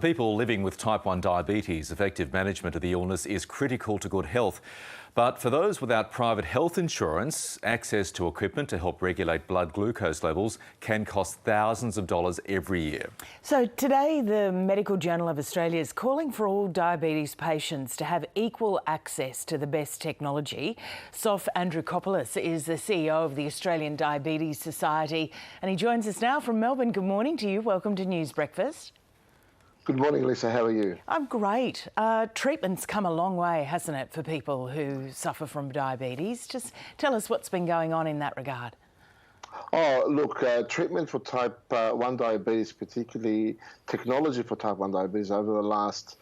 People living with type 1 diabetes, effective management of the illness is critical to good health. But for those without private health insurance, access to equipment to help regulate blood glucose levels can cost thousands of dollars every year. So today, the Medical Journal of Australia is calling for all diabetes patients to have equal access to the best technology. Andrikopolous is the CEO of the Australian Diabetes Society, and he joins us now from Melbourne. Good morning to you. Welcome to News Breakfast. Good morning, Lisa. How are you? I'm great. Treatment's come a long way, hasn't it, for people who suffer from diabetes? Just tell us what's been going on in that regard. Oh, look, treatment for type 1 diabetes, particularly technology for type 1 diabetes over the last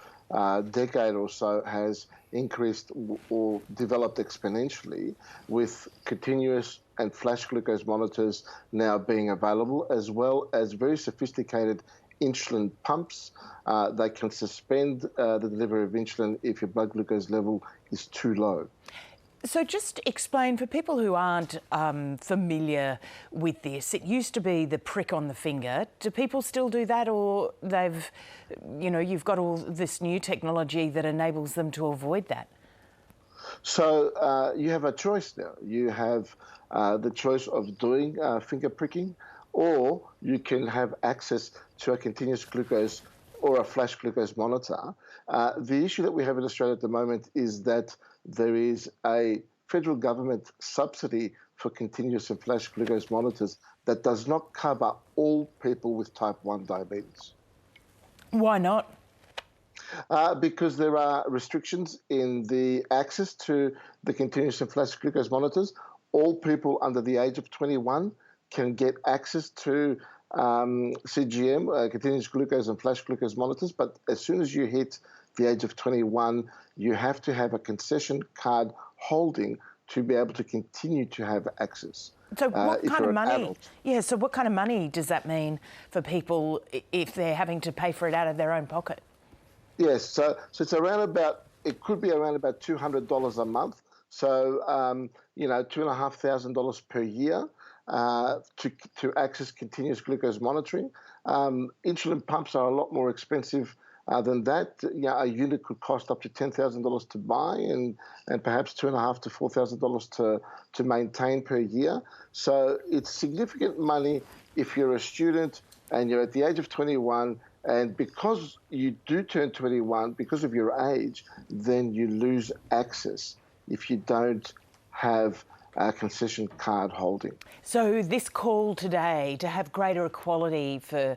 decade or so has increased or developed exponentially, with continuous and flash glucose monitors now being available, as well as very sophisticated insulin pumps. They can suspend the delivery of insulin if your blood glucose level is too low. So just explain, for people who aren't familiar with this, it used to be the prick on the finger. Do people still do that, or you've got all this new technology that enables them to avoid that? So you have a choice now. You have the choice of doing finger pricking, or you can have access to a continuous glucose or a flash glucose monitor. The issue that we have in Australia at the moment is that there is a federal government subsidy for continuous and flash glucose monitors that does not cover all people with type 1 diabetes. Why not? Because there are restrictions in the access to the continuous and flash glucose monitors. All people under the age of 21 can get access to CGM, continuous glucose and flash glucose monitors, but as soon as you hit the age of 21, you have to have a concession card holding to be able to continue to have access. So what kind of money? Adult. Yeah, so what kind of money does that mean for people if they're having to pay for it out of their own pocket? Yes, so it's around about, it could be around about $200 a month. So, $2,500 per year. To access continuous glucose monitoring. Insulin pumps are a lot more expensive than that. A unit could cost up to $10,000 to buy and perhaps $2,500 to $4,000 to maintain per year. So it's significant money if you're a student and you're at the age of 21, and because you do turn 21, because of your age, then you lose access if you don't have concession card holding. So this call today to have greater equality for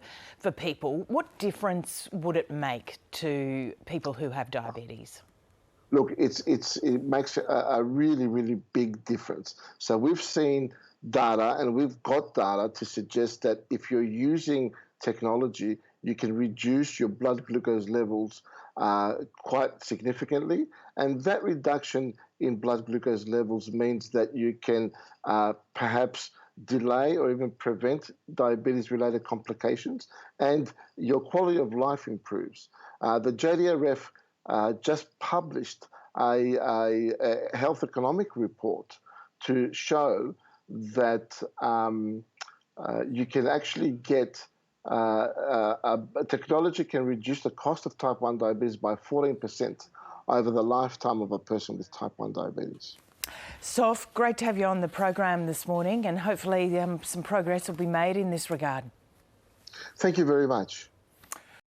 people, what difference would it make to people who have diabetes? Look, it makes a really, really big difference. So we've seen data, and we've got data to suggest that if you're using technology, you can reduce your blood glucose levels quite significantly. And that reduction in blood glucose levels means that you can perhaps delay or even prevent diabetes-related complications, and your quality of life improves. The JDRF just published a health economic report to show that you can actually get technology can reduce the cost of type 1 diabetes by 14% over the lifetime of a person with type 1 diabetes. Soph, great to have you on the program this morning, and hopefully some progress will be made in this regard. Thank you very much.